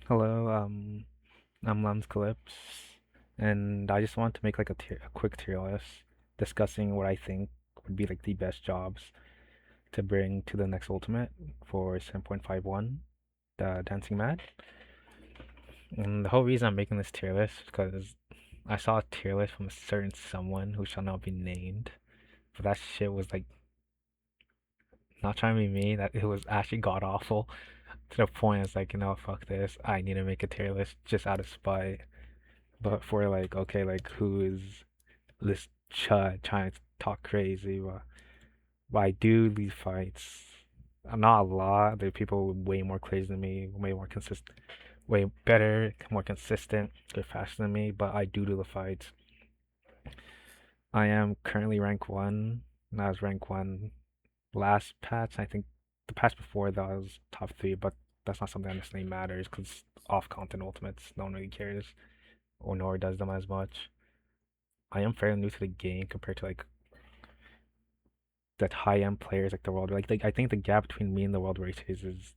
Hello, I'm Lans Calypse, and I just want to make like a quick tier list discussing what I think would be like the best jobs to bring to the next Ultimate for 7.51, the Dancing Mad. And the whole reason I'm making this tier list is because I saw a tier list from a certain someone who shall not be named, but that shit was like not trying to be mean, that it was actually god awful to the point it's like, fuck this, I need to make a tier list just out of spite. But for like, okay, like who is this chud trying to talk crazy? But I do these fights. Not a lot. There are people way more crazy than me, way more consistent, way better, more consistent, they're faster than me. But I do the fights. I am currently rank one. And I was rank one last patch. I think the patch before that was top three, but that's not something that necessarily matters because off content ultimates, no one really cares or nor does them as much. I am fairly new to the game compared to like that high end players like the world. Like I think the gap between me and the world races is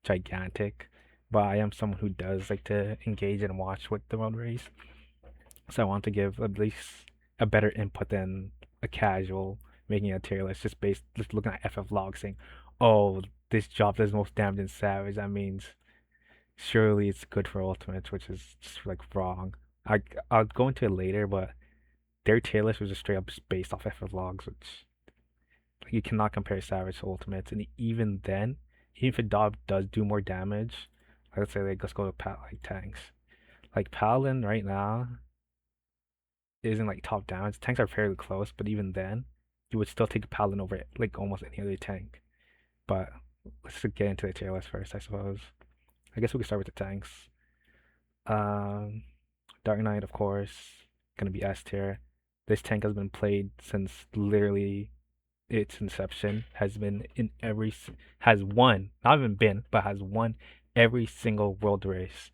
gigantic. But I am someone who does like to engage and watch with the world race. So I want to give at least a better input than a casual making a tier list just looking at FF logs saying, oh, this job does most damage in Savage. That means surely it's good for ultimates, which is just like wrong. I'll go into it later, but their tier list was just straight up just based off FF logs, which you cannot compare Savage to Ultimates, and even then, even if a dog does do more damage, let's say like let's go to like tanks. Like Paladin right now isn't like top damage. Tanks are fairly close, but even then, you would still take Paladin over like almost any other tank. But let's just get into the tier list first, I suppose. I guess we could start with the tanks. Um, Dark Knight, of course, gonna be S tier. This tank has been played since literally its inception, has been in has won, not even been, but has won every single world race.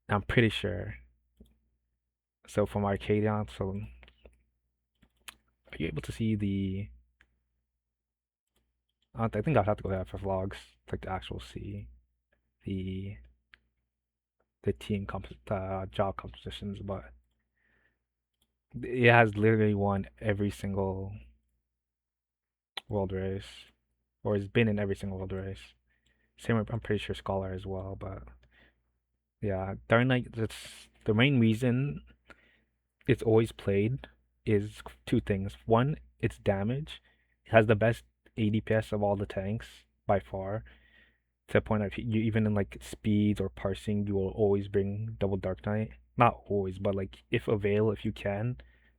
I'm pretty sure. So from Arcadion, so are you able to see the? I think I'll have to go to FF logs, like the actual see the job compositions, but it has literally won every single world race, or has been in every single world race. Same, I'm pretty sure Scholar as well, but yeah, Dark Knight. That's the main reason it's always played is two things. One, its damage. It has the best ADPS of all the tanks by far. To the point that you even in like speeds or parsing, you will always bring double Dark Knight. Not always, but like if you can,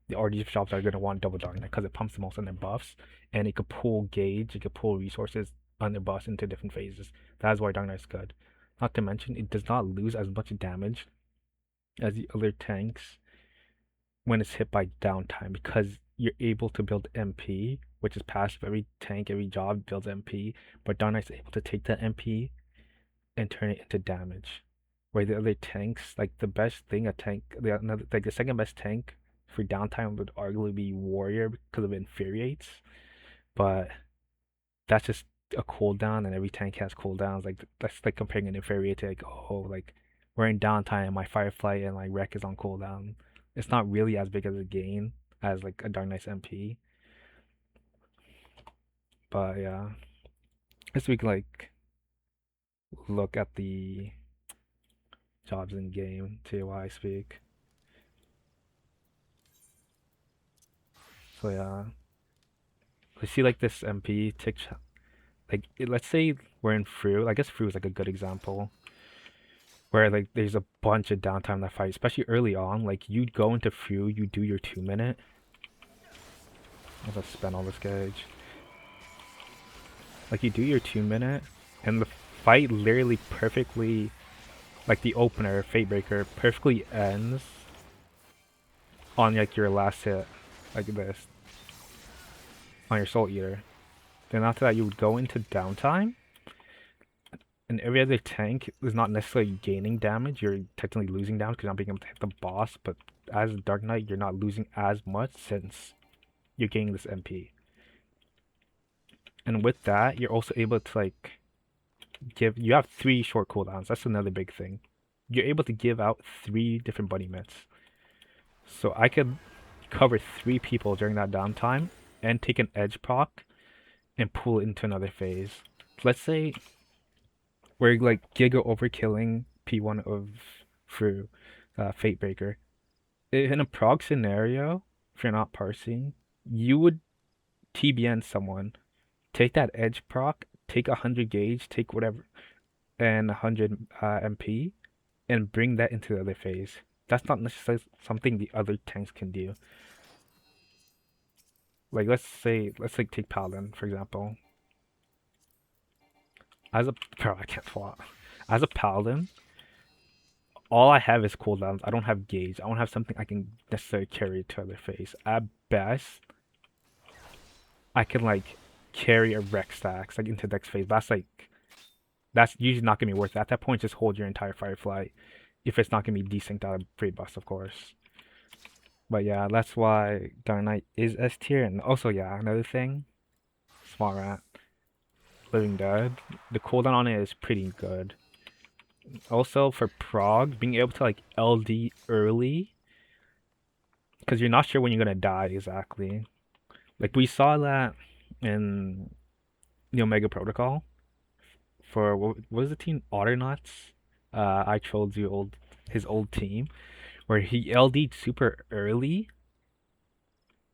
the RD shops are gonna want double Dark Knight because it pumps the most on their buffs and it could pull gauge, it could pull resources on their buffs into different phases. That's why Dark Knight's good. Not to mention, it does not lose as much damage as the other tanks when it's hit by downtime because you're able to build MP, which is passive. Every tank, every job builds MP, but Dark Knight's able to take that MP and turn it into damage. Where the other tanks, like the best thing a tank, like the second best tank for downtime would arguably be Warrior because of Infuriates, but that's just a cooldown, and every tank has cooldowns. Like that's like comparing an Infuriate to like, oh, like we're in downtime, my Firefly and my Wreck is on cooldown. It's not really as big as a gain as like a Dark Knight's MP, but yeah, this week like look at the jobs in game to why I speak. So yeah, we see like this MP tick, let's say we're in Fru. I guess Fru is like a good example where like there's a bunch of downtime in that fight, especially early on. Like you go into Fru, you do your 2 minute. Let's spend all this gauge. Like you do your 2 minute, and the fight literally perfectly, like the opener, Fatebreaker, perfectly ends on like your last hit, like this, on your Soul Eater. Then after that, you would go into downtime, and every other tank is not necessarily gaining damage. You're technically losing damage because you're not being able to hit the boss. But as a Dark Knight, you're not losing as much since you're gaining this MP. And with that, you're also able to like give you have three short cooldowns. That's another big thing. You're able to give out three different bunny mitts. So I could cover three people during that downtime and take an edge proc and pull it into another phase. Let's say we're like giga overkilling P1 of through Fatebreaker. In a prog scenario, if you're not parsing, you would TBN someone, take that edge proc, take 100 gauge, take whatever, and 100 MP, and bring that into the other phase. That's not necessarily something the other tanks can do. Like let's like take Paladin for example. As a bro, I can't swap. As a Paladin, all I have is cooldowns. I don't have gauge. I don't have something I can necessarily carry to other phase. At best, I can like carry a Rex stacks like into next phase. That's usually not gonna be worth it. At that point, just hold your entire Firefly. If it's not gonna be desynced out of free bust, of course. But yeah, that's why Dark Knight is S tier. And also, yeah, another thing, small rant, Living Dead. The cooldown on it is pretty good. Also, for prog, being able to like LD early, because you're not sure when you're gonna die exactly. Like we saw that in the Omega Protocol for what was the team Autonots? I trolled you old his old team where he LD'd super early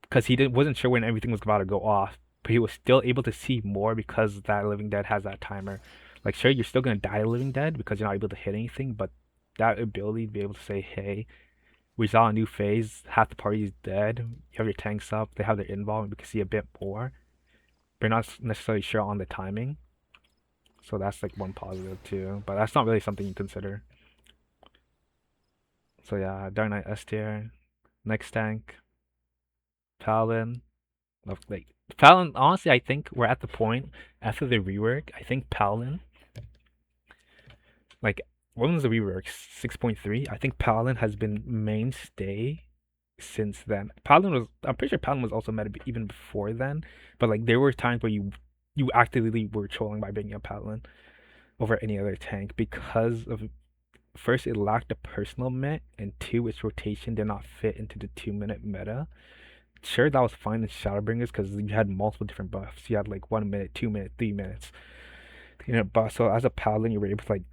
because he didn't wasn't sure when everything was about to go off, but he was still able to see more because that Living Dead has that timer. Like, sure, you're still gonna die Living Dead because you're not able to hit anything, but that ability to be able to say, "Hey, we saw a new phase. Half the party is dead. You have your tanks up. They have their invuln. We can see a bit more. But you're not necessarily sure on the timing." So that's like one positive too, but that's not really something you consider. So yeah, Dark Knight S tier. Next tank, Paladin. Like Paladin, honestly, I think we're at the point after the rework. I think Paladin, like when was the rework? 6.3. I think Paladin has been mainstay since then. Paladin was, I'm pretty sure Paladin was also meta even before then, but like there were times where you actively were trolling by bringing up Paladin over any other tank because of first it lacked a personal mit, and two its rotation did not fit into the 2 minute meta. Sure, that was fine in Shadowbringers because you had multiple different buffs. You had like 1 minute, 2 minute, 3 minutes. You know, but so as a paladin, you were able to like,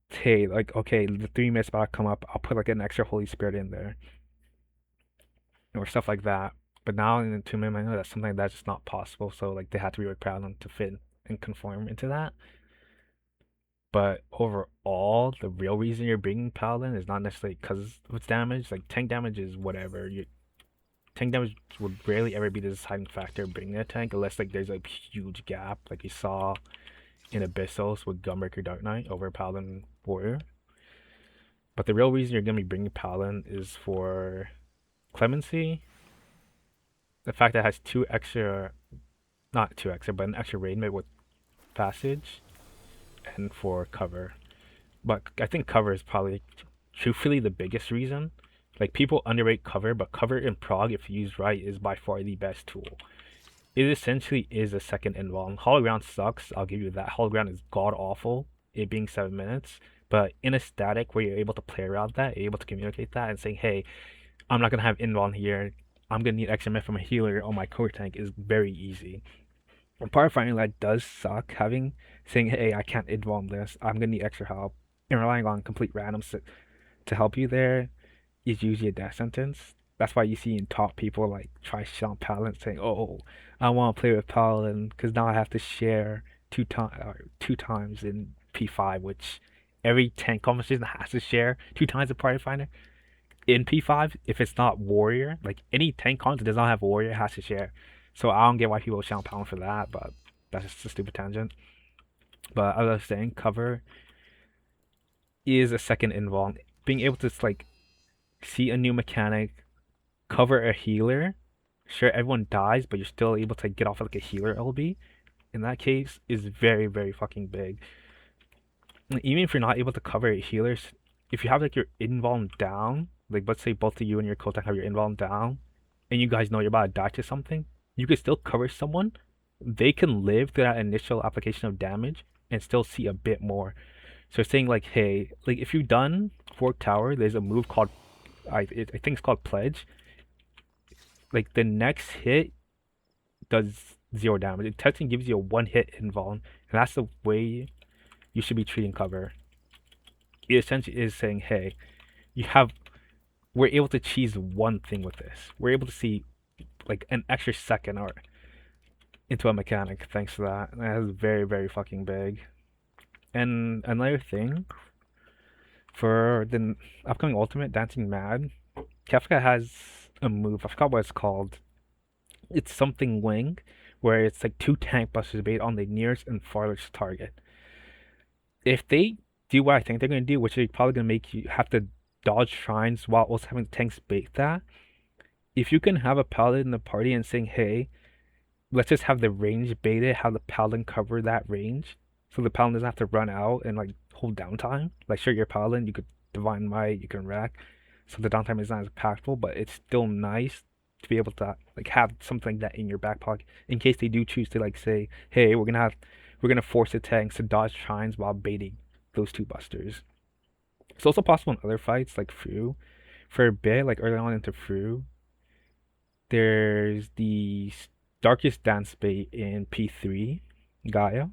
hey, like okay, the 3 minutes about to come up. I'll put like an extra Holy Spirit in there or stuff like that. But now in the 2 minute meta, that's something that's just not possible. So like they had to rework paladin to fit and conform into that. But overall, the real reason you're bringing paladin is not necessarily because of its damage. Like tank damage is whatever. Tank damage would rarely ever be the deciding factor of bringing a tank unless like there's a huge gap, like you saw in Abyssos with Gunbreaker Dark Knight over Paladin Warrior. But the real reason you're gonna be bringing Paladin is for clemency, the fact that it has two extra, not two extra, but an extra raid mid with passage, and for cover. But I think cover is probably truthfully the biggest reason. Like people underrate cover, but cover in prog, if used right, is by far the best tool. It essentially is a second invuln. Hollow Ground sucks, I'll give you that. Hollow Ground is god awful, it being 7 minutes. But in a static where you're able to play around that, you're able to communicate that and saying, hey, I'm not gonna have invuln here. I'm gonna need extra mid from a healer on my core tank is very easy. And part of finding that does suck, having saying, hey, I can't invuln this, I'm gonna need extra help, and relying on complete randoms to help you there is usually a death sentence. That's why you see in top people like try shit on Paladin saying, "Oh, I want to play with Paladin because now I have to share two times in P5, which every tank competition has to share 2 times a party finder in P5. If it's not warrior, like any tank comp that does not have warrior has to share. So I don't get why people shout Paladin for that, but that's just a stupid tangent. But as I was saying, cover is a second invuln. Being able to like see a new mechanic, cover a healer. Sure, everyone dies, but you're still able to get off like a healer LB. In that case, is very, very fucking big. And even if you're not able to cover healers, if you have like your invuln down, like let's say both of you and your Kotak have your invuln down, and you guys know you're about to die to something, you can still cover someone. They can live through that initial application of damage, and still see a bit more. So saying like, hey, like if you've done Fork Tower, there's a move called I think it's called Pledge. Like the next hit does zero damage. It technically gives you a one hit invuln, and that's the way you should be treating cover. It essentially is saying, hey, you have we're able to cheese one thing with this. We're able to see like an extra second or into a mechanic thanks to that. And that is very, very fucking big. And another thing for the upcoming Ultimate Dancing Mad, Kefka has a move. I forgot what it's called. It's something wing, where it's like two tank busters based on the nearest and farthest target. If they do what I think they're gonna do, which is probably gonna make you have to dodge shrines while also having tanks bait that, if you can have a paladin in the party and saying, hey, let's just have the range baited, have the paladin cover that range, so the paladin doesn't have to run out and like hold downtime. Like sure, your paladin, you could divine might, you can rack, so the downtime is not as impactful, but it's still nice to be able to like have something like that in your back pocket in case they do choose to like say, hey, we're gonna force the tanks to dodge shrines while baiting those two busters. It's also possible in other fights like Fru. For a bit, like early on into Fru, there's the Darkest Dance bait in P3 Gaia,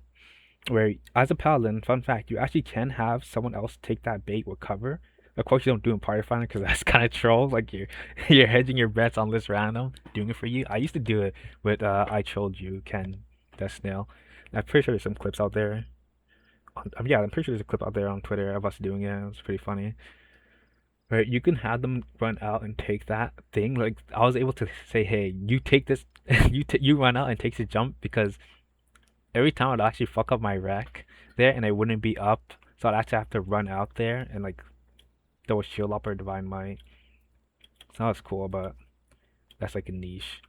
where as a paladin, fun fact, you actually can have someone else take that bait with cover. Of course, you don't do it in Party Finder because that's kind of troll. Like you're hedging your bets on this random, doing it for you. I used to do it with I Trolled You, Ken, Death Snail. I'm pretty sure there's some clips out there. Yeah, I'm pretty sure there's a clip out there on Twitter of us doing it. It was pretty funny. Right, you can have them run out and take that thing. Like I was able to say, "Hey, you take this, you run out and take the jump," because every time I'd actually fuck up my wreck there, and I wouldn't be up, so I'd actually have to run out there and like throw a shield up or divine might. So that was cool, but that's like a niche.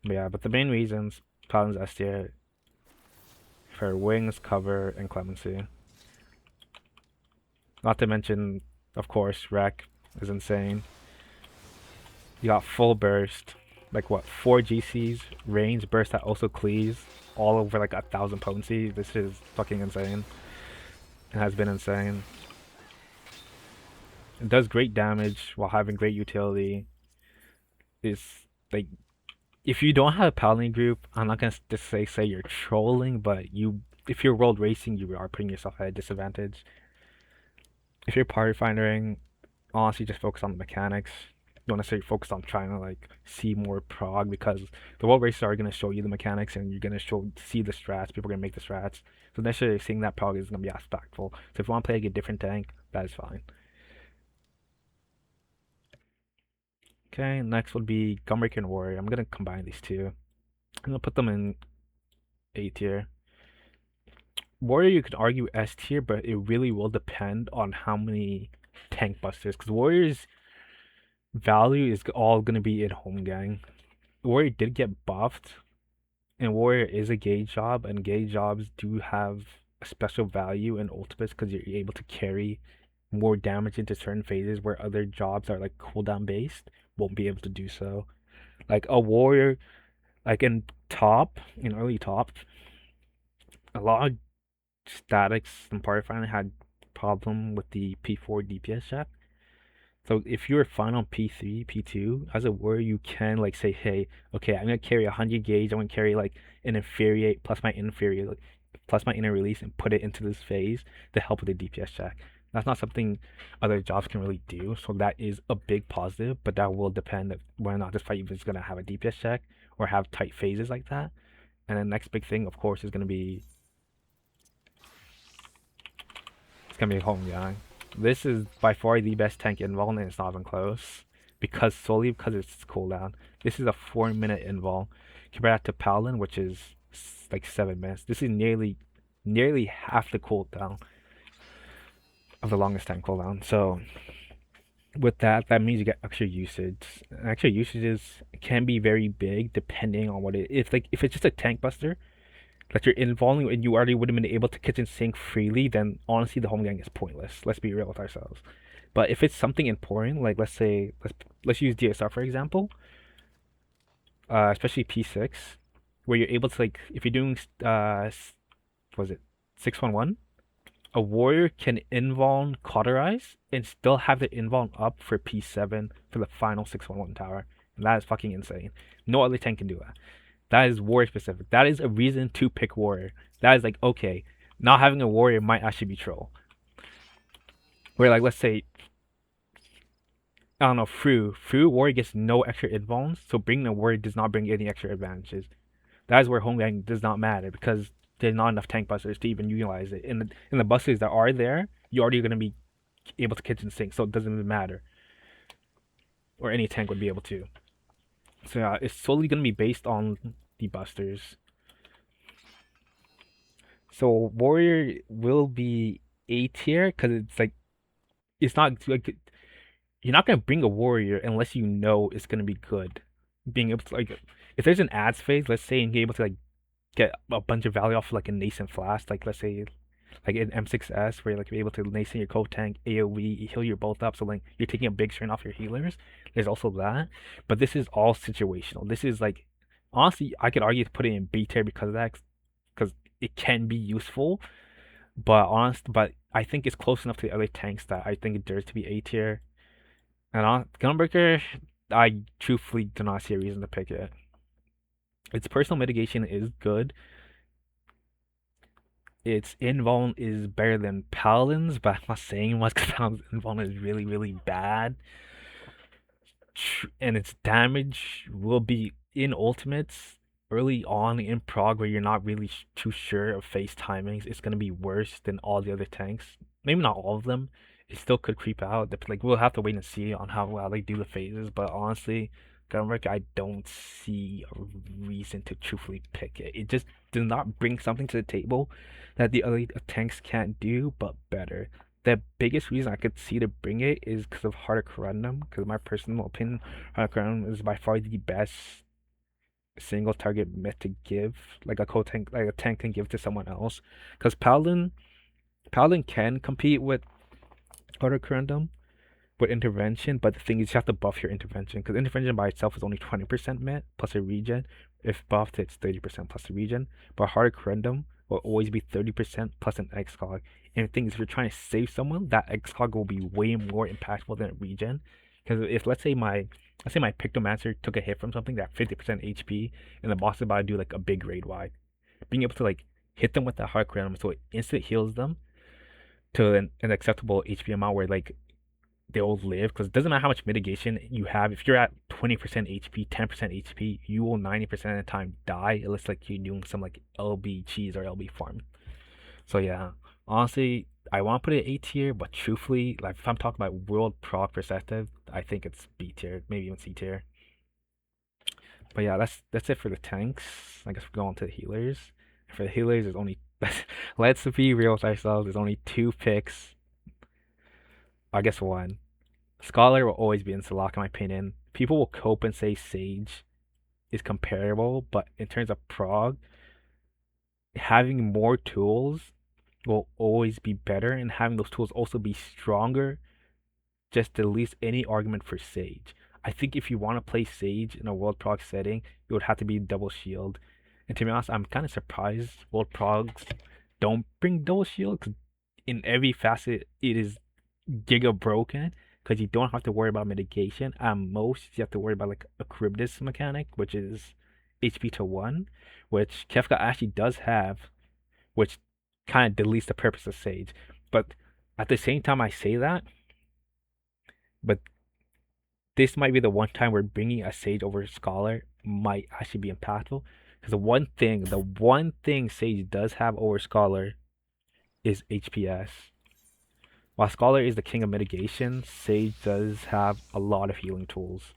But yeah, but the main reasons Paladin's S tier for wings, cover, and clemency. Not to mention, of course, wreck is insane. You got full burst, like what, 4 GCs, range burst that also cleaves, all over like 1,000 potency. This is fucking insane. It has been insane. It does great damage while having great utility. It's like if you don't have a paladin group, I'm not gonna just say you're trolling, but you if you're world racing, you are putting yourself at a disadvantage. If you're party finding, honestly just focus on the mechanics. Don't necessarily focus on trying to like see more prog because the world races are gonna show you the mechanics and you're gonna see the strats. People are gonna make the strats. So necessarily seeing that prog is gonna be impactful. So if you want to play like a different tank, that is fine. Okay, next would be Gunbreaker and Warrior. I'm gonna combine these two. I'm gonna put them in A tier. Warrior you could argue S tier, but it really will depend on how many tank busters. Because Warrior's value is all gonna be in home gang. Warrior did get buffed, and Warrior is a gauge job, and gauge jobs do have a special value in ultimates because you're able to carry more damage into certain phases where other jobs are like cooldown based won't be able to do so. Like a warrior, like in early top, a lot of statics and party finder had problem with the P4 DPS check. So if you're fine on P3, P2, as a warrior, you can like say, hey, okay, I'm gonna carry 100 gauge. I'm gonna carry like an infuriate plus my inferior, like, plus my inner release, and put it into this phase to help with the DPS check. That's not something other jobs can really do, so that is a big positive. But that will depend on whether or not this fight is gonna have a DPS check or have tight phases like that. And the next big thing, of course, is gonna be it's gonna be home gang. This is by far the best tank invul, and it's not even close. Because solely because it's cooldown. This is a 4 minute invul. Compare that to Paladin, which is like 7 minutes. This is nearly half the cooldown of the longest tank cooldown. So with that, that means you get extra usage. Extra usages can be very big depending on what it is. Like if it's just a tank buster, that you're involving and you already would have been able to kitchen sink freely, then honestly the home gang is pointless. Let's be real with ourselves. But if it's something important, like let's say let's use DSR for example, especially P6, where you're able to like if you're doing was it 611, a warrior can invuln cauterize and still have the invuln up for P7 for the final 611 tower. And that is fucking insane. No other tank can do that. That is warrior specific. That is a reason to pick warrior. That is like, okay, not having a warrior might actually be troll. Where like, let's say, I don't know, Fru warrior gets no extra invulns, so bringing a warrior does not bring any extra advantages. That is where home gang does not matter because there's not enough tank busters to even utilize it. In the busters that are there, you're already gonna be able to kitchen sink, so it doesn't even matter. Or any tank would be able to. So yeah, it's solely gonna be based on the busters. So warrior will be A tier because it's like it's not like you're not gonna bring a warrior unless you know it's gonna be good. Being able to like if there's an ads phase, let's say, and you're able to like get a bunch of value off like a nascent flash, like let's say like in M6S where you're like you're able to nascent your cold tank, AoE, heal your both up, so like you're taking a big strain off your healers. There's also that. But this is all situational. This is like honestly I could argue to put it in B tier because of that because it can be useful. But I think it's close enough to the other tanks that I think it deserves to be A tier. And on Gunbreaker, I truthfully do not see a reason to pick it. Its personal mitigation is good. Its invuln is better than Paladin's, but I'm not saying much because Paladin's invuln is really, really bad. And its damage will be in ultimates early on in prog where you're not really too sure of phase timings. It's gonna be worse than all the other tanks. Maybe not all of them. It still could creep out. Like we'll have to wait and see on how well they do the phases. But honestly, Gunwork, I don't see a reason to truthfully pick it. It just does not bring something to the table that the other tanks can't do, but better. The biggest reason I could see to bring it is because of Heart of Corundum. Because my personal opinion, Heart of Corundum is by far the best single target myth to give, like a co tank, like a tank can give to someone else. Because Paladin can compete with Heart of Corundum, with intervention, but the thing is you have to buff your intervention because intervention by itself is only 20% met plus a regen. If buffed, it's 30% plus a regen. But Heart of Corundum will always be 30% plus an X-Cog. And the thing is, if you're trying to save someone, that X-Cog will be way more impactful than a regen. Because if let's say my Pictomancer took a hit from something that 50% HP, and the boss is about to do like a big raid wide, being able to like hit them with that Heart of Corundum so it instant heals them to an acceptable HP amount where like they'll live because it doesn't matter how much mitigation you have. If you're at 20% HP, 10% HP, you will 90% of the time die unless like you're doing some like LB cheese or LB farm. So yeah, honestly, I want to put it A tier, but truthfully, like if I'm talking about world prog perspective, I think it's B tier, maybe even C tier. But yeah, that's it for the tanks. I guess we're going to the healers. For the healers, there's only let's be real with ourselves. There's only two picks. I guess one. Scholar will always be in Salak, in my opinion. People will cope and say Sage is comparable, but in terms of prog, having more tools will always be better, and having those tools also be stronger just at least any argument for Sage. I think if you want to play Sage in a World Prog setting, it would have to be double shield. And to be honest, I'm kind of surprised World Progs don't bring double shield because in every facet it is giga broken because you don't have to worry about mitigation. At most, you have to worry about like a Charybdis mechanic, which is HP to 1, which Kefka actually does have, which kind of deletes the purpose of Sage. But at the same time, I say that, but this might be the one time where bringing a Sage over Scholar might actually be impactful. Because the one thing Sage does have over Scholar is HPS. While Scholar is the king of mitigation, Sage does have a lot of healing tools.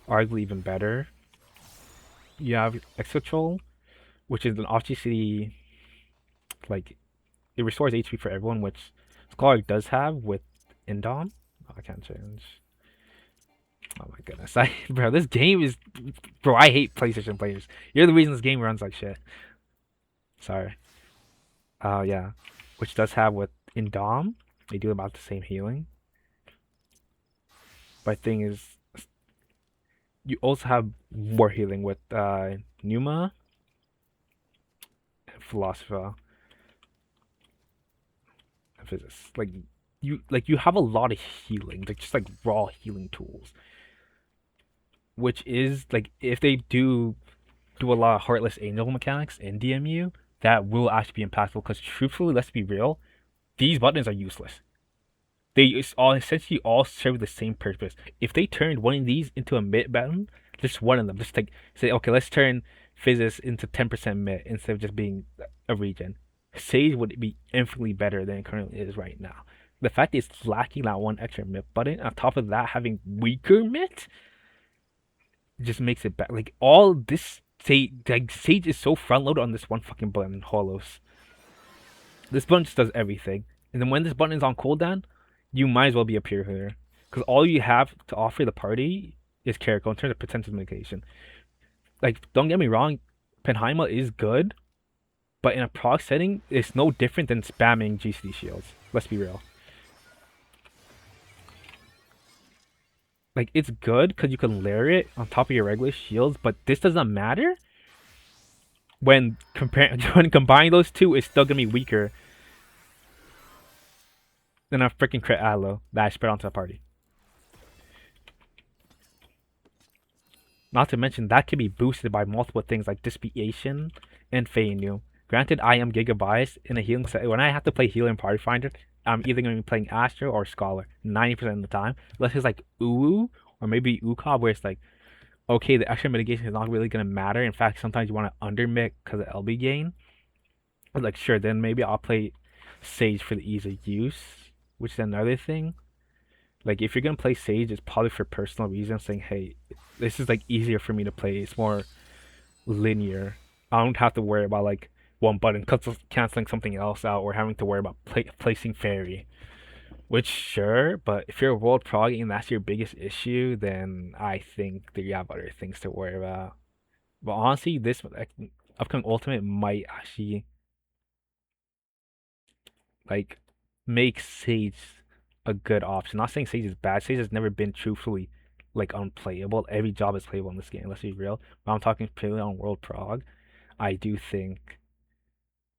Arguably even better. You have Exotrol, which is an off-GC, like, it restores HP for everyone, which Scholar does have with Indom. Oh, I can't change. Oh my goodness. Bro, this game is. Bro, I hate PlayStation players. You're the reason this game runs like shit. Sorry. Yeah. Which does have with Indom. They do about the same healing. But thing is, you also have more healing with Numa and Philosopher. physics. You have a lot of healing, like just like raw healing tools, which is like if they do a lot of Heartless Angel mechanics in DMU, that will actually be impactful. Because truthfully, let's be real, these buttons are useless. They all essentially all serve the same purpose. If they turned one of these into a mid button, just one of them, just like say, okay, let's turn Physis into 10% mid instead of just being a regen. Sage would be infinitely better than it currently is right now. The fact it's lacking that one extra mid button, on top of that having weaker mid, just makes it bad. Like all this Sage is so front loaded on this one fucking button, Holos. This button just does everything. And then when this button is on cooldown, you might as well be a pure hitter. Because all you have to offer the party is Carrico in terms of potential mitigation. Like, don't get me wrong, Penheima is good, but in a proc setting, it's no different than spamming GCD shields. Let's be real. Like, it's good because you can layer it on top of your regular shields, but this doesn't matter when when combining those two, it's still gonna be weaker than a freaking crit allo that I spread onto the party. Not to mention that can be boosted by multiple things like Dispiation and Feinu. Granted, I am Giga biased in a healing set. When I have to play healer and party finder, I'm either going to be playing Astro or Scholar 90% of the time. Unless it's like Uwu or maybe Ukab, where it's like, okay, the extra mitigation is not really going to matter. In fact, sometimes you want to undermit because of LB gain. But like, sure, then maybe I'll play Sage for the ease of use, which is another thing. Like, if you're going to play Sage, it's probably for personal reasons, saying, hey, this is like easier for me to play. It's more linear. I don't have to worry about like one button canceling something else out or having to worry about placing fairy. Which sure, but if you're world progging and that's your biggest issue, then I think that you have other things to worry about. But honestly, this upcoming ultimate might actually like make Sage a good option. Not saying Sage is bad. Sage has never been truthfully like unplayable. Every job is playable in this game. Let's be real. But I'm talking purely on World Prog. I do think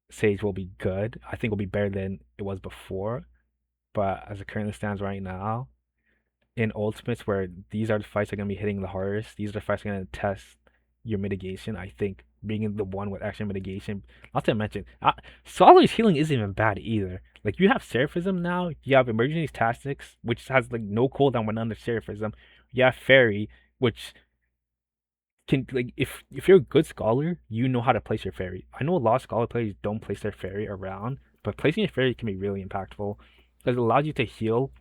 Sage will be good. I think it will be better than it was before. But as it currently stands right now, in Ultimates, where these are the fights that are going to be hitting the hardest, these are the fights that are going to test your mitigation. I think being the one with extra mitigation, not to mention, Scholar's healing isn't even bad either. Like, you have Seraphism now, you have Emergency Tactics, which has like no cooldown when under Seraphism. You have Fairy, which can like if you're a good scholar, you know how to place your fairy. I know a lot of scholar players don't place their fairy around, but placing your fairy can be really impactful because it allows you to heal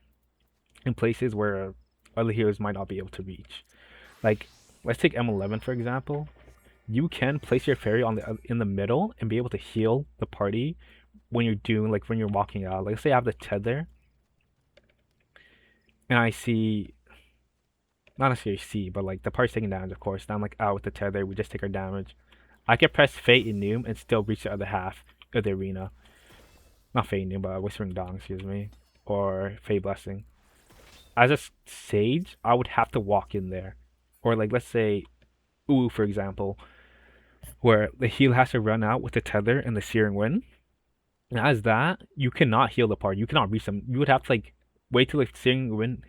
in places where other healers might not be able to reach. Like, let's take M11 for example. You can place your fairy on the in the middle and be able to heal the party when you're doing like when you're walking out. Like, say I have the tether and I see not necessarily see, but like the party's taking damage, of course. Now I'm like out with the tether, we just take our damage. I can press Fate and Noom and still reach the other half of the arena. Not Fate and Noom, but Whispering Dawn, excuse me. Or Fate Blessing. As a Sage, I would have to walk in there. Or like, let's say, Ooh, for example, where the heal has to run out with the tether and the Searing Wind. And as that, you cannot heal the party. You cannot reach them. You would have to like wait till the Searing Wind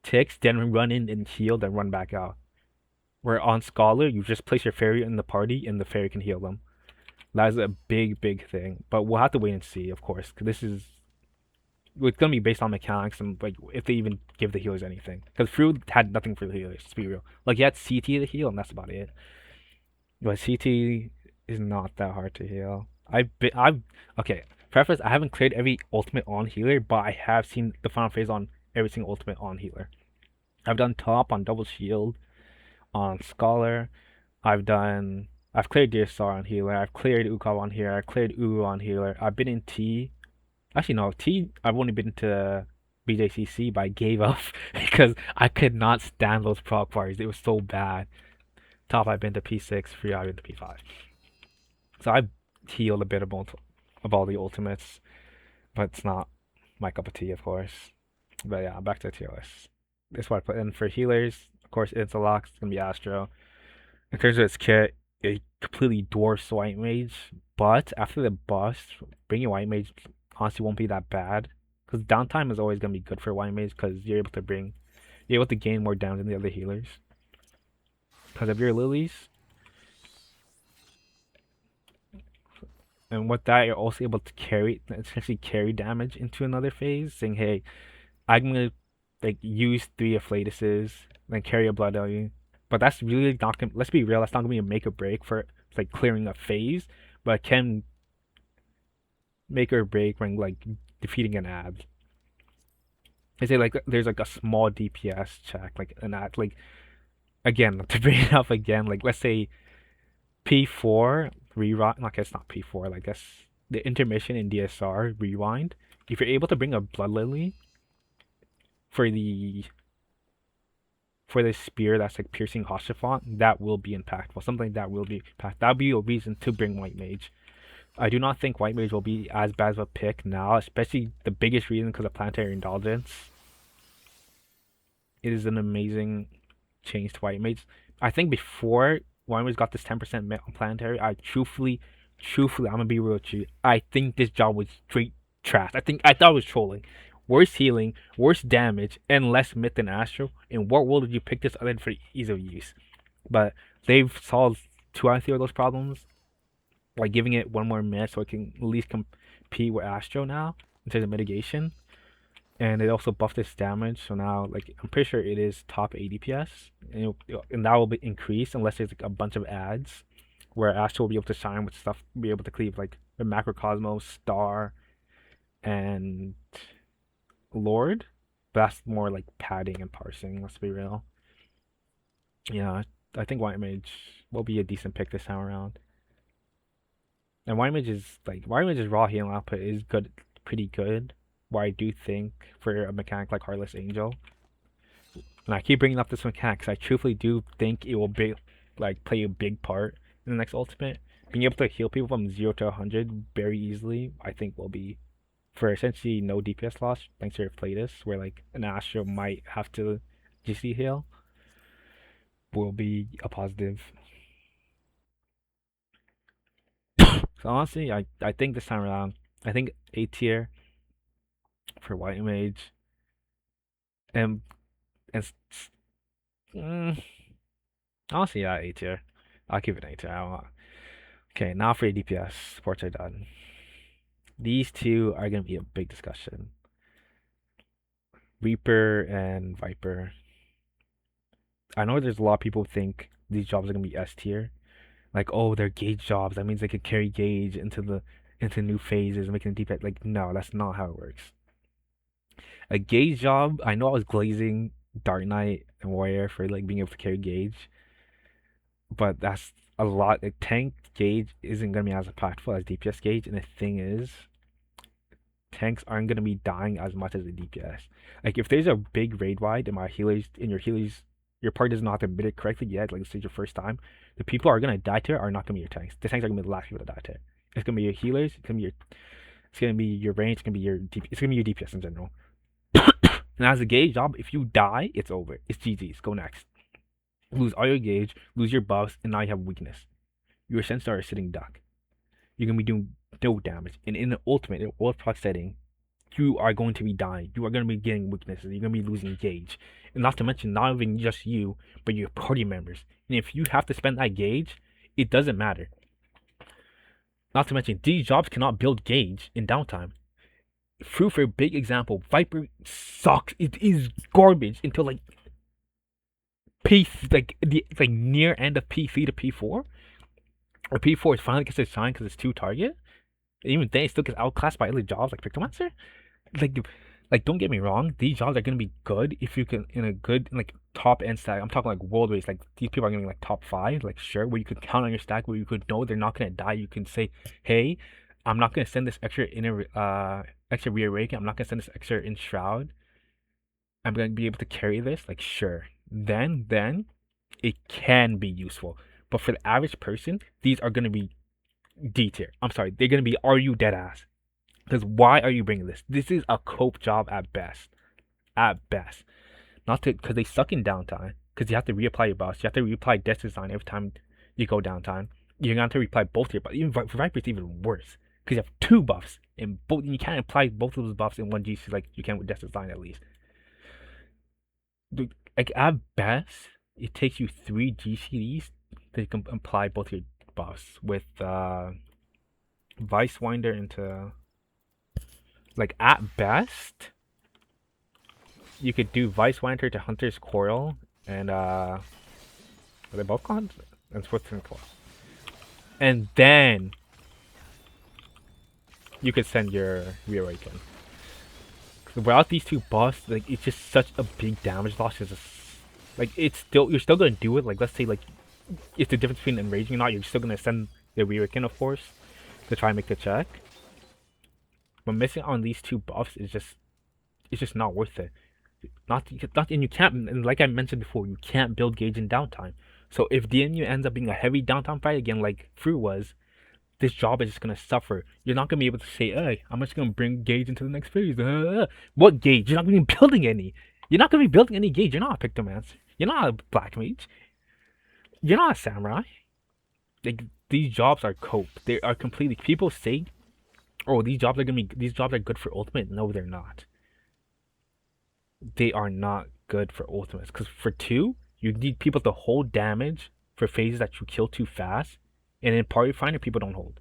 ticks, then run in and heal, then run back out. Where on Scholar, you just place your fairy in the party and the fairy can heal them. That is a big, big thing. But we'll have to wait and see, of course, because this is it's gonna be based on mechanics and like if they even give the healers anything. Because Fruit had nothing for the healers, to be real. Like, he had CT to heal, and that's about it. But CT is not that hard to heal. I've okay. Preface: I haven't cleared every ultimate on healer, but I have seen the final phase on every single ultimate on healer. I've done top on double shield, on Scholar. I've cleared DSR on healer. I've cleared Ukab on here. I've cleared Uru on healer. I've been in T. Actually, no, T. I've only been to BJCC, but I gave up because I could not stand those proc parties. It was so bad. Top, I've been to P6. Free, I've been to P5. So I've healed a bit of all the ultimates, but it's not my cup of tea, of course. But yeah, back to the tier list. This is what I put in for healers. Of course, it's a lock. It's gonna be Astro. In terms of its kit, it completely dwarfs White Mage. But after the bust, bringing White Mage honestly won't be that bad. Because downtime is always gonna be good for white mage because you're able to gain more damage than the other healers. Because of your lilies, and with that you're also able to essentially carry damage into another phase, saying, "Hey, I'm gonna like use 3 Afflatuses, then carry a Blood Ellie." But that's really not gonna. Let's be real. That's not gonna be a make or break for like clearing a phase, but it can make or break when like defeating an ad. I say like there's like a small DPS check, like an ad, like again to bring it up again. Like let's say P4 rewind. I guess not P4. Like guess the intermission in DSR rewind. If you're able to bring a Blood Lily for the spear that's like piercing Hoshafont, that will be impactful. Something that will be impactful. That'll be a reason to bring White Mage. I do not think White Mage will be as bad of a pick now, especially the biggest reason because of Planetary Indulgence. It is an amazing change to White Mage. I think before White Mage got this 10% met on Planetary, truthfully, I'm gonna be real with you. I think this job was straight trash. I thought it was trolling. Worse healing, worse damage, and less myth than Astro. In what world did you pick this other than for ease of use? But they've solved 2 out of 3 of those problems by giving it one more myth so it can at least compete with Astro now in terms of mitigation. And it also buffed its damage, so now like I'm pretty sure it is top 80 PS, and that will be increased unless there's like a bunch of ads where Astro will be able to shine with stuff, be able to cleave like the Macrocosmos, Star, and Lord. But that's more like padding and parsing. Let's be real. Yeah, I think White Mage will be a decent pick this time around. And White Mage's raw healing output is good, pretty good. Where I do think for a mechanic like Heartless Angel, and I keep bringing up this mechanic because I truthfully do think it will be like play a big part in the next ultimate. Being able to heal people from 0 to 100 very easily, I think will be for essentially no DPS loss thanks to your Afflatus, where like an Astro might have to GC heal, will be a positive. So honestly, I think this time around, I think A tier for White Mage, and and mm, honestly, yeah, A tier. I'll give it an A tier. I don't know. Okay, now for DPS, sports are done. These two are gonna be a big discussion. Reaper and Viper. I know there's a lot of people who think these jobs are gonna be S tier. Like, oh, they're gauge jobs. That means they could carry gauge into new phases, making DPS. Like, no, that's not how it works. A gauge job. I know I was glazing Dark Knight and Warrior for like being able to carry gauge, but that's a lot. Like, tank gauge isn't gonna be as impactful as DPS gauge, and the thing is, tanks aren't gonna be dying as much as the DPS. Like if there's a big raid wide and your party doesn't know how to bid it correctly yet, like this is your first time, the people who are gonna die to it are not gonna be your tanks. The tanks are gonna be the last people to die to it. It's gonna be your healers, it's gonna be your range, it's gonna be your DPS in general. And as a gauge job, if you die, it's over. It's GG's. Go next. Lose all your gauge, lose your buffs, and now you have weakness. Your sense are a sitting duck. You're gonna be doing no damage. And in the ultimate, in world proc setting, you are going to be dying. You are going to be getting weaknesses. You're going to be losing gauge. And not to mention, not even just you, but your party members. And if you have to spend that gauge, it doesn't matter. Not to mention, these jobs cannot build gauge in downtime. For a big example, Viper sucks. It is garbage until like the near end of P3 to P4. Or P4 is finally gets its shine because it's 2 target. And even then, it still gets outclassed by other jobs like Pictomancer. like like don't get me wrong, these jobs are gonna be good if you can in a good like top end stack. I'm talking like world race, like these people are gonna be like top 5, like sure, where you could count on your stack, where you could know they're not gonna die. You can say, hey, I'm not gonna send this extra rear rake, I'm not gonna send this extra in shroud, I'm gonna be able to carry this, like sure, then it can be useful. But for the average person, these are gonna be D tier. I'm sorry, they're gonna be, are you dead ass? Because why are you bringing this? This is a cope job at best. At best. Not to, because they suck in downtime. Because you have to reapply your buffs. You have to reapply death design every time you go downtime. You're going to have to reapply both your buffs. Even for Viper, it's even worse. Because you have 2 buffs And both you can't apply both of those buffs in one GC like you can with Death Design at least. Like at best, it takes you 3 GCDs to apply both your buffs with Vice Winder into like at best you could do Vice Winder to Hunter's Coil and are they both cons? And Switzerland Coil. And then you could send your Reawaken. Without these two buffs, like it's just such a big damage loss. Like it's still you're still gonna do it. Like let's say like it's the difference between enraging or not. You're still gonna send the Reawaken, of course, to try and make the check. But missing on these two buffs is just it's just not worth it. Not and you can't and like I mentioned before, you can't build gauge in downtime. So if DNU ends up being a heavy downtime fight again, like Fru was, this job is just gonna suffer. You're not gonna be able to say, "Hey, I'm just gonna bring gauge into the next phase." What gauge? You're not gonna be building any. You're not gonna be building any gauge. You're not a Pictomancer. You're not a black mage. You're not a samurai. Like these jobs are cope. They are completely. People say, "Oh, these jobs are good for ultimate." No, they're not. They are not good for ultimates because for two, you need people to hold damage for phases that you kill too fast, and in party finder, people don't hold.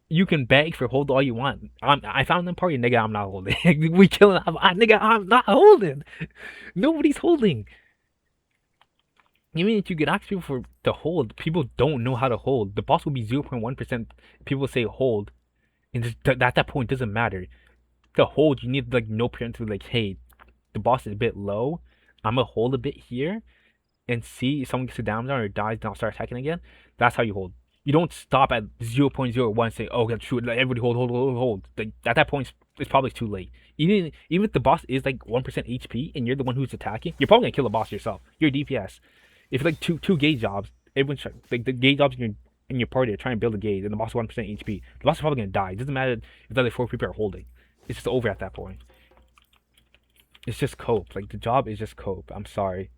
You can beg for hold all you want. I found them party, nigga. I'm not holding. We killing. Nigga. I'm not holding. Nobody's holding. Even if you could ask people for to hold, people don't know how to hold. The boss will be 0.1%. People say hold, and just, at that point, it doesn't matter. To hold, you need like no parent to like, hey, the boss is a bit low. I'm gonna hold a bit here, and see if someone gets a damage on or dies, then I'll start attacking again. That's how you hold. You don't stop at 0.01 and say, oh, okay, shoot, like, everybody hold. Like, at that point, it's probably too late. Even if the boss is like 1% HP and you're the one who's attacking, you're probably gonna kill the boss yourself. You're DPS. If it's like two gauge jobs, everyone's like the gauge jobs in your party are trying to build a gauge and the boss is 1% HP. The boss is probably gonna die. It doesn't matter if the other 4 people are holding. It's just over at that point. It's just cope. Like the job is just cope. I'm sorry.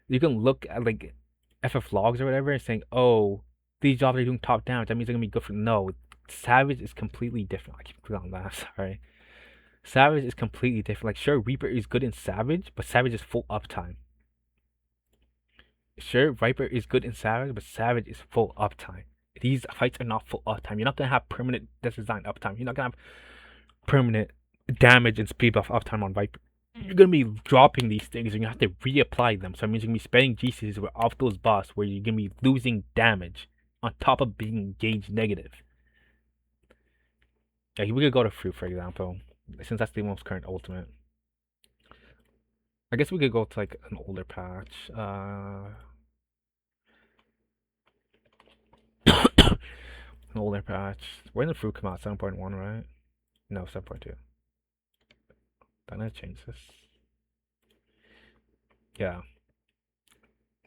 You can look at like FF logs or whatever and saying, oh, these jobs are doing top damage. That means they're gonna be good for. No, Savage is completely different. I keep clicking on that. Sorry. Savage is completely different. Like sure, Reaper is good in Savage, but Savage is full uptime. Sure, Viper is good in Savage, but Savage is full uptime. These fights are not full uptime. You're not gonna have permanent design uptime. You're not gonna have permanent damage and speed buff uptime on Viper. You're gonna be dropping these things and you have to reapply them. So it means you're gonna be spending GCs off those buffs where you're gonna be losing damage on top of being gauge negative. Like we could go to Fruit for example, since that's the most current ultimate. I guess we could go to like an older patch. An older patch. When did Fruit come out? 7.1, right? No, 7.2. Don't I change this? Yeah.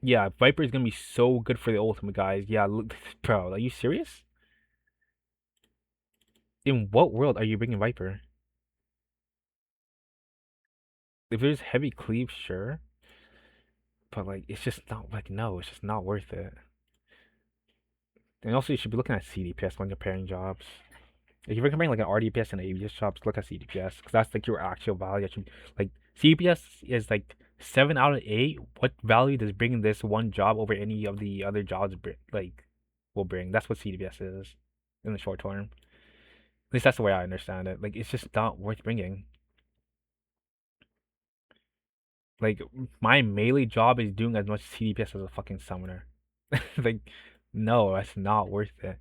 Yeah, Viper is gonna be so good for the ultimate, guys. Yeah, look, bro, are you serious? In what world are you bringing Viper? If there's heavy cleave, sure, but like it's just not like no, it's just not worth it. And also, you should be looking at CDPS when comparing jobs. If you're comparing like an RDPS and an ABS jobs, look at CDPS because that's like your actual value. Like CDPS is like 7 out of 8. What value does bringing this one job over any of the other jobs like will bring? That's what CDPS is in the short term. At least that's the way I understand it. Like it's just not worth bringing. Like my melee job is doing as much CDPS as a fucking summoner. Like no, that's not worth it.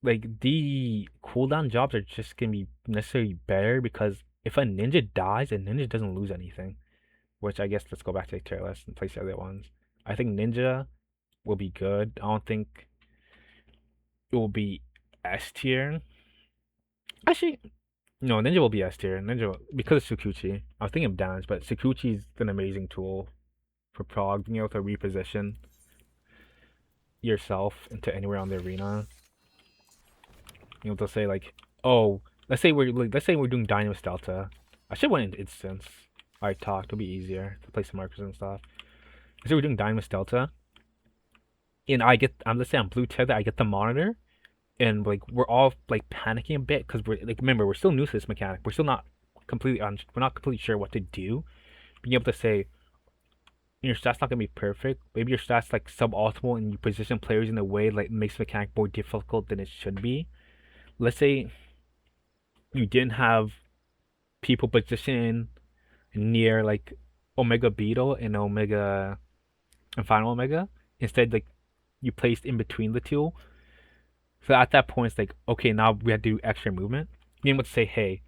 Like the cooldown jobs are just gonna be necessarily better because if a ninja dies, a ninja doesn't lose anything. Which I guess let's go back to the tier list and place the other ones. I think ninja will be good. I don't think it will be S tier. Actually, no, ninja will be S tier. Ninja because of Sukuchi. I was thinking of damage, but Sukuchi is an amazing tool for prog, being able to reposition yourself into anywhere on the arena. You know, to say like, oh, let's say we're doing Dynamo Delta. I should went into instance. Alright, talk. It'll be easier to place some markers and stuff. Let's say we're doing Dynamo Delta. and I'm let's say I'm blue tether, I get the monitor, and like we're all like panicking a bit because we're like remember we're still new to this mechanic. We're not completely sure what to do. Being able to say your stats not gonna be perfect. Maybe your stats like suboptimal and you position players in a way like makes the mechanic more difficult than it should be. Let's say you didn't have people positioned near like Omega Beetle and Omega and Final Omega. Instead, like you placed in between the two. So at that point, it's like okay, now we have to do extra movement. Being able to say, hey,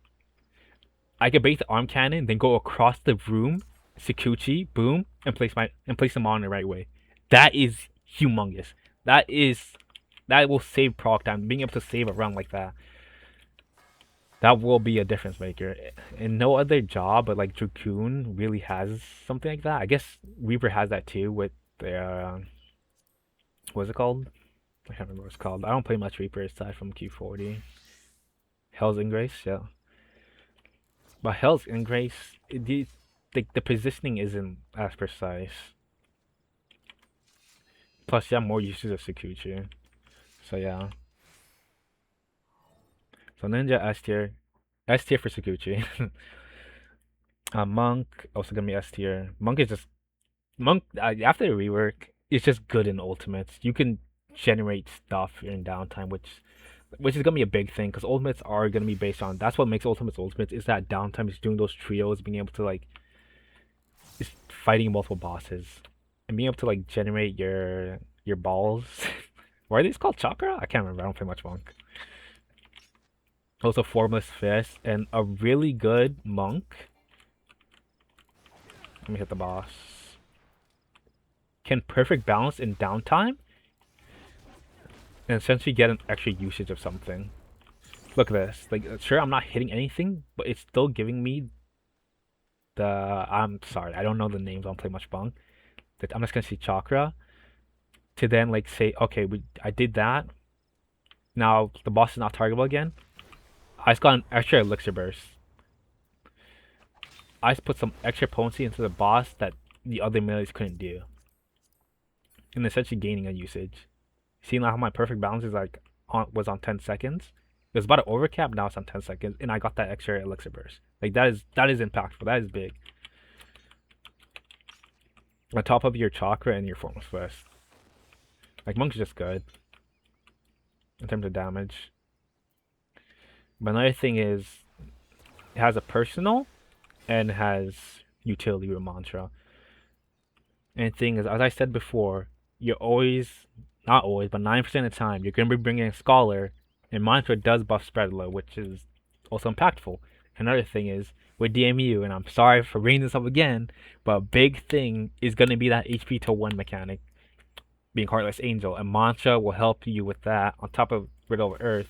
I can bait the arm cannon, then go across the room, Sakuchi, boom, and place them on the right way. That is humongous. That is that will save proc time. Being able to save a round like that will be a difference maker. And no other job, but like Dracoon really has something like that. I guess Reaper has that too with their what's it called? I can't remember what it's called. I don't play much Reaper aside from Q40. Hell's Ingrace, yeah. But Hell's Ingrace, the positioning isn't as precise. Plus, you have more uses of Sakuchi. So yeah. So Ninja S tier. S tier for Sakuchi. Monk also gonna be S tier. Monk is just Monk after the rework, it's just good in ultimates. You can generate stuff in downtime, which is gonna be a big thing because ultimates are gonna be based on. That's what makes ultimates is that downtime is doing those trios, being able to like is fighting multiple bosses and being able to like generate your balls. Why are these called chakra? I can't remember. I don't play much monk. Also formless fist and a really good monk. Let me hit the boss. Can perfect balance in downtime and essentially get an extra usage of something. Look at this. Like, sure, I'm not hitting anything, but it's still giving me the. I'm sorry, I don't know the names. I don't play much monk. I'm just gonna say chakra to then like say, okay, I did that. Now the boss is not targetable again. I just got an extra elixir burst. I just put some extra potency into the boss that the other melees couldn't do, and essentially gaining a usage. See now how my perfect balance is like was on 10 seconds. It was about an overcap. Now it's on 10 seconds, and I got that extra elixir burst. Like that is impactful. That is big. On top of your chakra and your formless fist. Like monk's just good in terms of damage. But another thing is it has a personal and has utility with mantra. And the thing is, as I said before, you're always, not always, but 9% of the time, you're going to be bringing a scholar, and mantra does buff spread low, which is also impactful. Another thing is, with DMU, and I'm sorry for bringing this up again, but a big thing is going to be that HP to 1 mechanic, being Heartless Angel, and mantra will help you with that, on top of Riddle of Earth,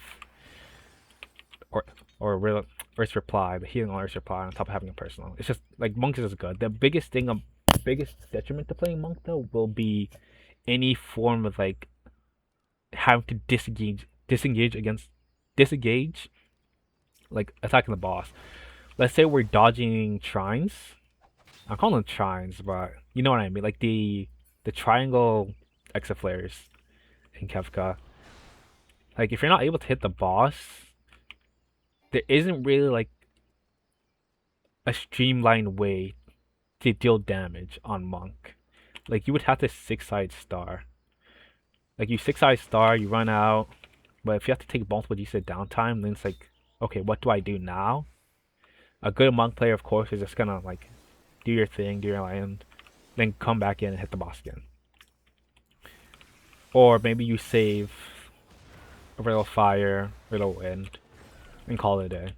or or Earth's Reply, the healing on Earth's Reply, on top of having a personal. It's just like monk is just good. The biggest detriment to playing monk though will be any form of like having to disengage like attacking the boss. Let's say we're dodging shrines. I call them shrines, but you know what I mean. Like the triangle exaflares in Kefka. Like if you're not able to hit the boss, there isn't really like a streamlined way to deal damage on monk. Like you would have to 6-side star. Like you 6-side star, you run out, but if you have to take multiple decent downtime, then it's like, okay, what do I do now? A good monk player, of course, is just gonna like do your thing, do your land, then come back in and hit the boss again. Or maybe you save a little fire, a little wind, and call it a day.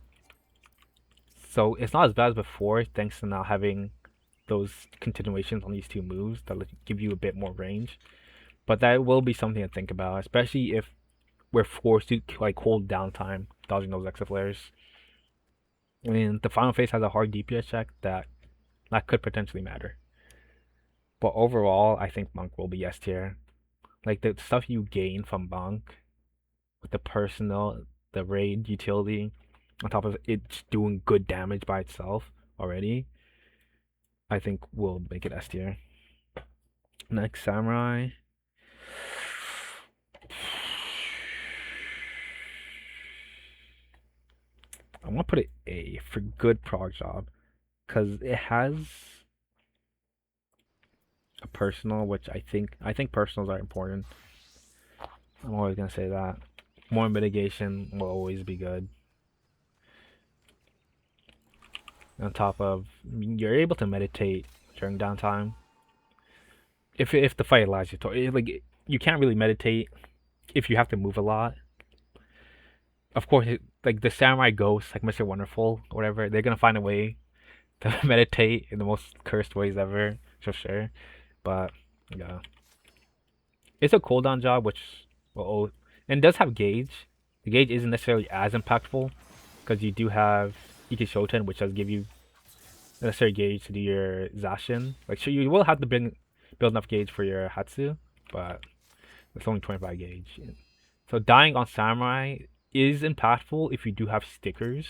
So it's not as bad as before, thanks to now having those continuations on these two moves that give you a bit more range. But that will be something to think about, especially if we're forced to like hold downtime dodging those extra flares. I mean, the final phase has a hard DPS check that could potentially matter. But overall, I think Monk will be S tier. Like the stuff you gain from Monk with the personal, the raid utility, on top of it doing good damage by itself already, I think will make it S tier. Next, Samurai. I want to put it A for good prog job because it has a personal, which I think personals are important. I'm always gonna say that. More mitigation will always be good. On top of you're able to meditate during downtime. If the fight allows you to, like you can't really meditate if you have to move a lot. Of course, like the samurai ghosts, like Mr. Wonderful or whatever, they're gonna find a way to meditate in the most cursed ways ever, for sure. But yeah, it's a cooldown job, which will and does have gauge. The gauge isn't necessarily as impactful because you do have Iki Shoten, which does give you the necessary gauge to do your Zashin. Like, sure, you will have to build enough gauge for your Hatsu, but it's only 25 gauge. So dying on Samurai is impactful if you do have stickers.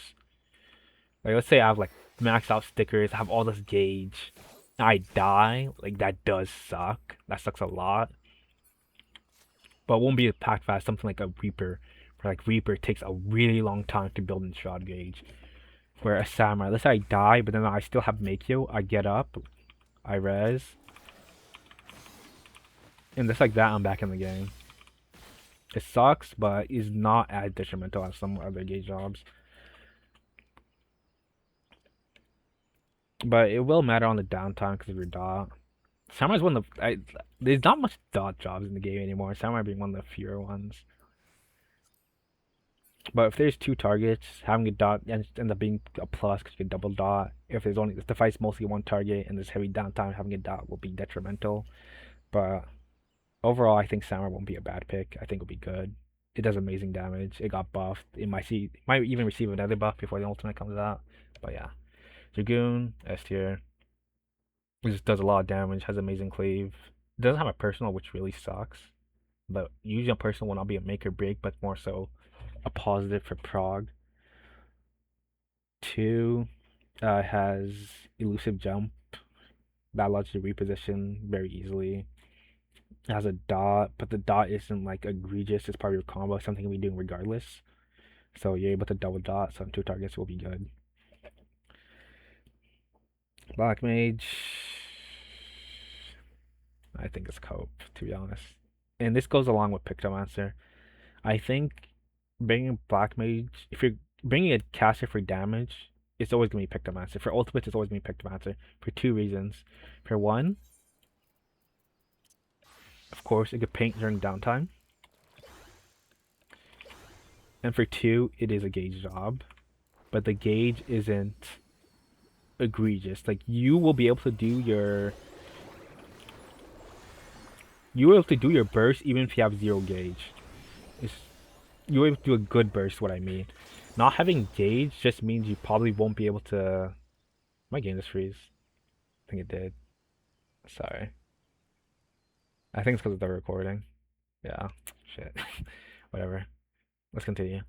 Like, let's say I have like max out stickers, I have all this gauge, I die. Like, that does suck. That sucks a lot. But it won't be packed fast. Something like a Reaper, where like Reaper takes a really long time to build in shot gauge. Where a Samurai, let's say I die, but then I still have Makyo, I get up, I res, and just like that, I'm back in the game. It sucks, but is not as detrimental as some other gauge jobs. But it will matter on the downtime because of your dot. Samurai's one of there's not much dot jobs in the game anymore. Samurai being one of the fewer ones. But if there's two targets, having a dot ends up being a plus because you can double dot. If the fight's mostly one target and there's heavy downtime, having a dot will be detrimental. But overall, I think Samurai won't be a bad pick. I think it'll be good. It does amazing damage. It got buffed. It might even receive another buff before the ultimate comes out. But yeah, Dragoon S tier. It just does a lot of damage. Has amazing cleave. It doesn't have a personal, which really sucks. But usually a personal will not be a make or break, but more so a positive for prog. Two has elusive jump that allows you to reposition very easily. It has a dot, but the dot isn't like egregious. It's part of your combo. Something you'll be doing regardless. So you're able to double dot. So on two targets will be good. Black Mage, I think it's cope to be honest. And this goes along with Pictomancer. I think bringing Black Mage, if you're bringing a caster for damage, it's always gonna be Pictomancer. For ultimates, it's always gonna be Pictomancer for two reasons. For one, of course, it could paint during downtime, and for two, it is a gauge job, but the gauge isn't egregious. Like you will able to do your burst even if you have zero gauge. It's You're able to do a good burst. What I mean, not having gauge just means you probably won't be able to. My game just freeze. I think it did. Sorry. I think it's because of the recording. Yeah. Shit. Whatever. Let's continue.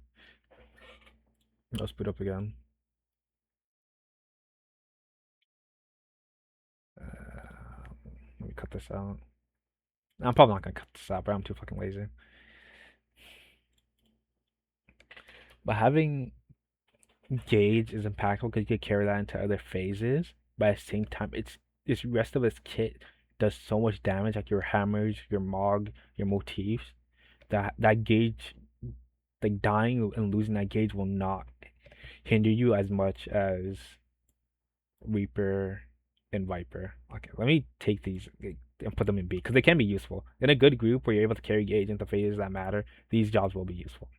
Let's boot up again. Let me cut this out. I'm probably not gonna cut this out, but I'm too fucking lazy. But having gauge is impactful because you could carry that into other phases. But at the same time, this rest of this kit does so much damage, like your hammers, your mog, your motifs. That gauge, like dying and losing that gauge, will not hinder you as much as Reaper and Viper. Okay, let me take these and put them in B because they can be useful in a good group where you're able to carry gauge into phases that matter. These jobs will be useful.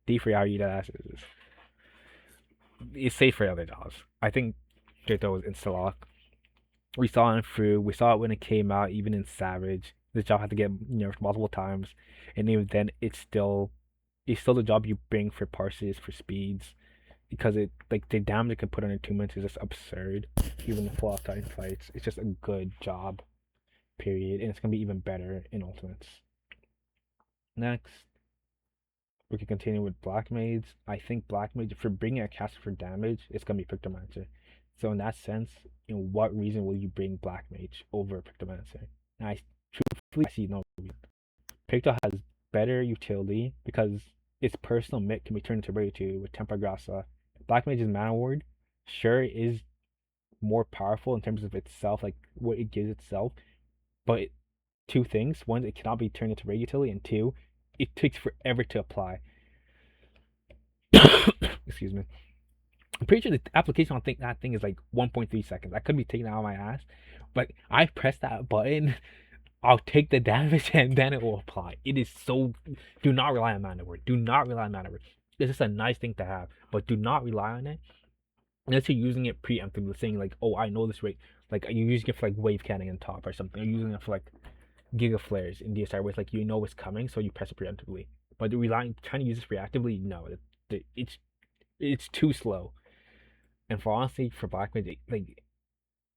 D for Yarita is safe for other jobs. I think Jito was insta lock. We saw it through. We saw it when it came out, even in Savage. This job had to get nerfed multiple times, and even then, it's still the job you bring for parses for speeds because it like the damage it can put on attunements is just absurd. Even in full time fights, it's just a good job. Period, and it's gonna be even better in ultimates. Next, we can continue with Black Mage. I think Black Mage, if you're bringing a caster for damage, it's gonna be Pictomancer. So in that sense, what reason will you bring Black Mage over Pictomancer? And I truthfully I see no reason. Picto has better utility because its personal mitt can be turned into Rage 2 with Tempra Grassa. Black Mage's Mana Ward, sure, is more powerful in terms of itself, like what it gives itself, but two things. One, it cannot be turned into Rage utility, and two, it takes forever to apply. Excuse me. I'm pretty sure the application on that thing is like 1.3 seconds. I could be taken out of my ass, but I press that button, I'll take the damage and then it will apply. It is so. Do not rely on Mana Word. Do not rely on Mana Word. It's just a nice thing to have, but do not rely on it unless you're using it preemptively, saying like, "Oh, I know this rate." Like you're using it for like wave cannon on top or something. You're using it for like Giga Flares in DSR, where it's like you know it's coming, so you press it preemptively. But relying trying to use this reactively, no, it's too slow. And for honestly, for Black Mage, like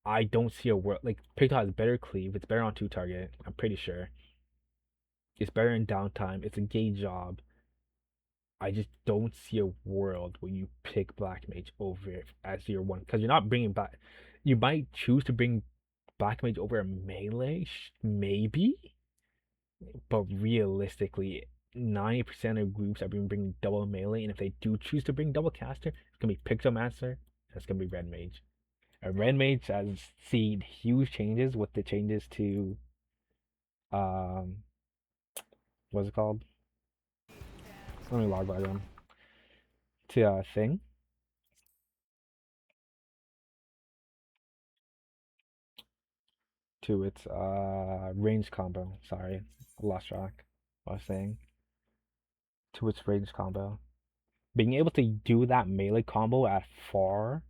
I don't see a world like Pigtail has better cleave. It's better on two target. I'm pretty sure. It's better in downtime. It's a gauge job. I just don't see a world where you pick Black Mage over it as your one because you're not bringing back. You might choose to bring Black Mage over a melee, maybe, but realistically, 90% of groups are being bringing double melee, and if they do choose to bring double caster, it's gonna be Pixelmaster, and it's gonna be Red Mage. And Red Mage has seen huge changes with the changes to um, what's it called? Let me log by them to thing to its range combo. Sorry, I lost track. What I was saying to its range combo. Being able to do that melee combo at far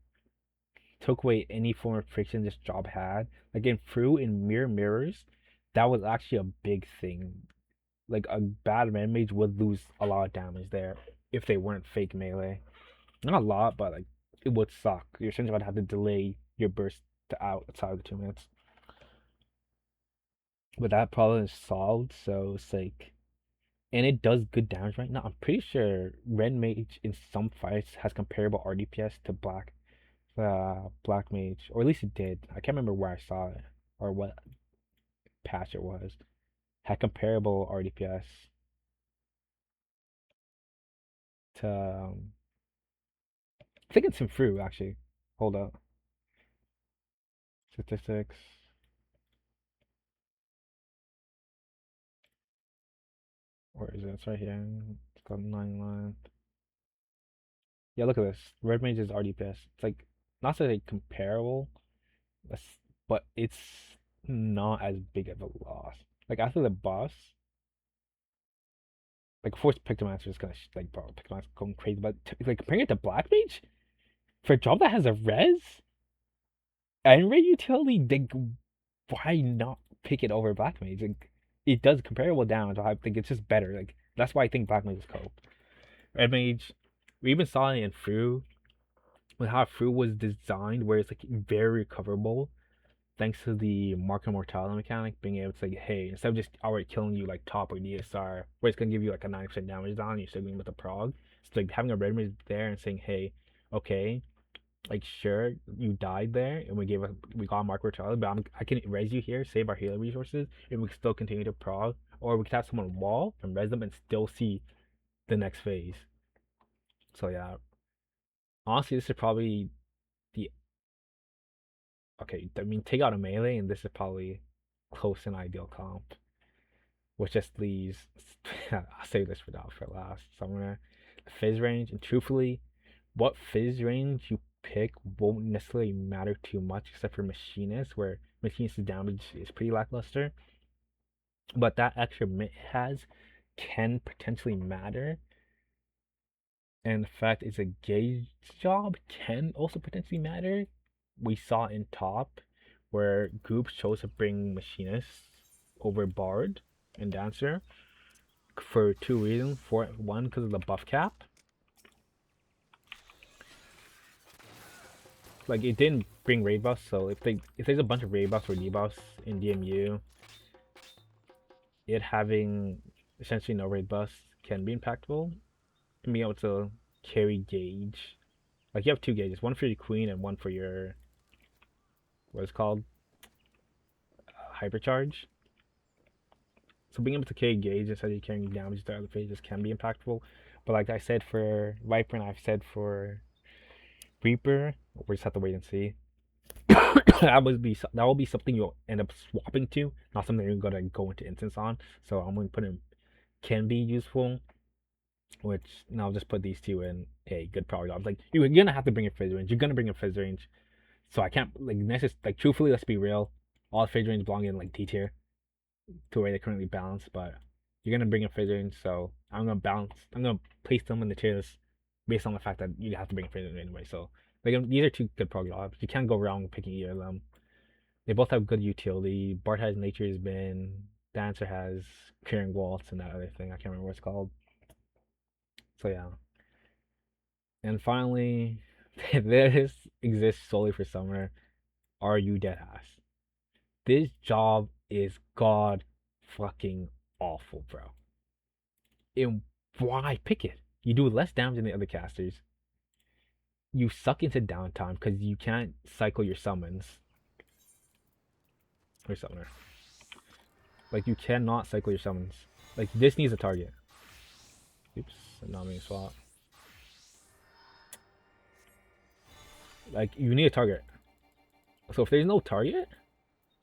took away any form of friction this job had. Like in Through in mirrors, that was actually a big thing. Like a bad red mage would lose a lot of damage there if they weren't fake melee. Not a lot, but like it would suck. You're essentially gonna have to delay your burst to outside of the 2 minutes. But that problem is solved, so it's like, and it does good damage right now. I'm pretty sure Red Mage in some fights has comparable RDPS to Black Mage, or at least it did. I can't remember where I saw it or what patch it was. Had comparable RDPS to I think it's some Fru actually. Hold up, statistics. Where is it? It's right here. It's got 99. Yeah, look at this. Red Mage is RDPS. It's like not so like comparable, but it's not as big of a loss. Like after the boss, like Force Pictomancer is gonna like bro, Pictomancer going crazy. But like comparing it to Black Mage for a job that has a res and red utility, like why not pick it over Black Mage? Like it does comparable damage. I think it's just better. Like that's why I think Black Mage is cope. Red Mage, we even saw it in Fru with how Fru was designed, where it's like very recoverable thanks to the mark of mortality mechanic, being able to say, hey, instead of just outright killing you like top or DSR, where it's gonna give you like a 90% damage down, you're still going with the prog. It's like having a red mage there and saying, hey, okay, like sure, you died there, and we got mark mortality, but I can res you here, save our healer resources, and we can still continue to prog, or we can have someone wall and res them and still see the next phase. So yeah, honestly, this is probably the okay. I mean, take out a melee, and this is probably close and ideal comp. Which just leaves. I'll save this for now for last. Somewhere, the fizz range, and truthfully, what fizz range you pick won't necessarily matter too much, except for machinist, where machinist's damage is pretty lackluster. But that extra mitt has can potentially matter, and the fact it's a gauge job can also potentially matter. We saw in top where groups chose to bring machinists over bard and dancer for two reasons. For one, because of the buff cap. Like it didn't bring raid buffs, so if there's a bunch of raid buffs or debuffs in DMU, it having essentially no raid buffs can be impactful. And being able to carry gauge. Like you have two gauges, one for your queen and one for your what is called hypercharge. So being able to carry gauge instead of carrying damage to other phases can be impactful. But like I said for Viper and I've said for Reaper, we just have to wait and see. That will be something you'll end up swapping to, not something you're gonna go into instance on. So I'm gonna put in can be useful, which now I'll just put these two in a good power jobs. Like you're gonna have to bring a phase range. You're gonna bring a phase range. So I can't like necessarily like truthfully, let's be real. All phase range belong in like D tier to where they currently balance, but you're gonna bring a phase range, so I'm gonna balance. I'm gonna place them in the tier list based on the fact that you have to bring a phase range anyway. So like these are two good prog jobs. You can't go wrong picking either of them. They both have good utility. Bart has Nature's Been. Dancer has Clearing Waltz and that other thing. I can't remember what it's called. So yeah. And finally, this exists solely for summer. Are you dead ass? This job is god fucking awful, bro. And why pick it? You do less damage than the other casters. You suck into downtime because you can't cycle your summons. Or summoner. Like you cannot cycle your summons. Like this needs a target. Oops, I'm not being swap. Like you need a target. So if there's no target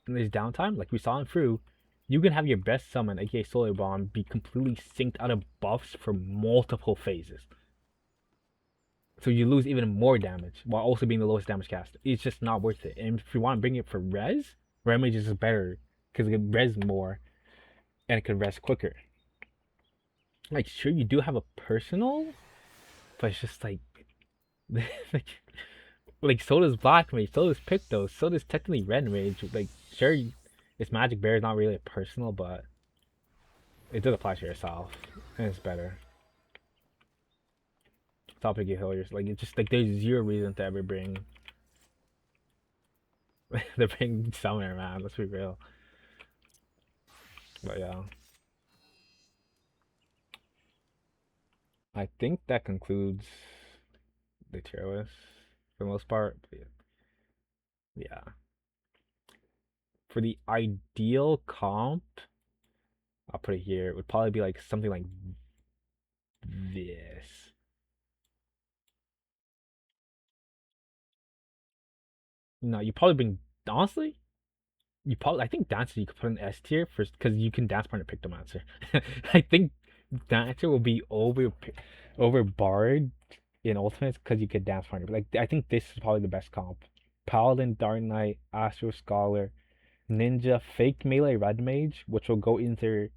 and there's downtime, like we saw in Fru, you can have your best summon, aka Solar Bomb, be completely synced out of buffs for multiple phases. So you lose even more damage while also being the lowest damage cast. It's just not worth it. And if you want to bring it for res, Remage is better because it can res more and it can res quicker. Like sure you do have a personal, but it's just like like like so does Black Mage, so does Picto, so does technically Red Mage. Like sure, it's Magic Bear is not really a personal, but it does apply to yourself, and it's better. Topic you healers, like it's just like there's zero reason to ever bring the bring Summoner, man. Let's be real. But yeah, I think that concludes the tier list for the most part. But yeah, for the ideal comp, I'll put it here. It would probably be like something like this. No, you probably bring honestly. You probably I think Dancer you could put in S tier first because you can dance partner Pictomancer. I think Dancer will be over barred in Ultimates because you could dance partner. Like I think this is probably the best comp. Paladin, Dark Knight, Astro Scholar, Ninja, Fake Melee Red Mage, which will go into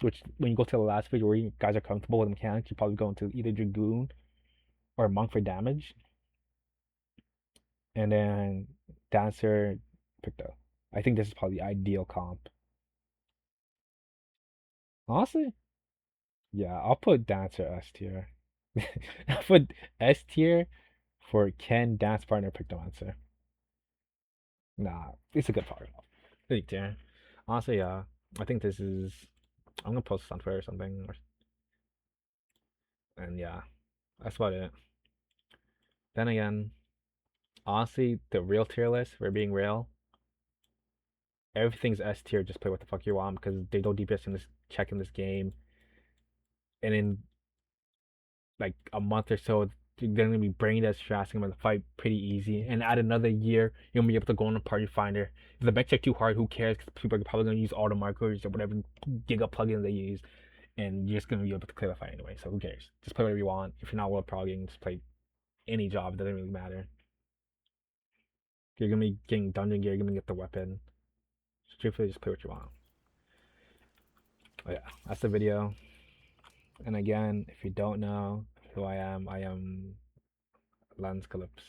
which when you go to the last phase where you guys are comfortable with the mechanics, you probably go into either Dragoon or Monk for damage, and then Dancer, Picto. I think this is probably the ideal comp. Honestly, yeah, I'll put Dancer S tier. I'll put S tier for Ken Dance Partner Pictomancer. Nah, it's a good part. I think tier. Honestly, yeah, I think this is. I'm gonna post this on Twitter or something, and yeah, that's about it. Then again, honestly, the real tier list, for being real, everything's S tier. Just play what the fuck you want because they don't DPS in this check in this game, and in like a month or so, they're gonna be brain dead stressing about the fight pretty easy. And add another year, you'll be able to go on a party finder. If the mech check too hard, who cares? Because people are probably gonna use auto markers or whatever giga plugin they use, and you're just gonna be able to clear the fight anyway. So who cares? Just play whatever you want. If you're not world progging, just play any job. It doesn't really matter. You're gonna be getting dungeon gear. You're gonna get the weapon. Strictly, just play what you want. But yeah, that's the video. And again, if you don't know who I am Lans Calypse.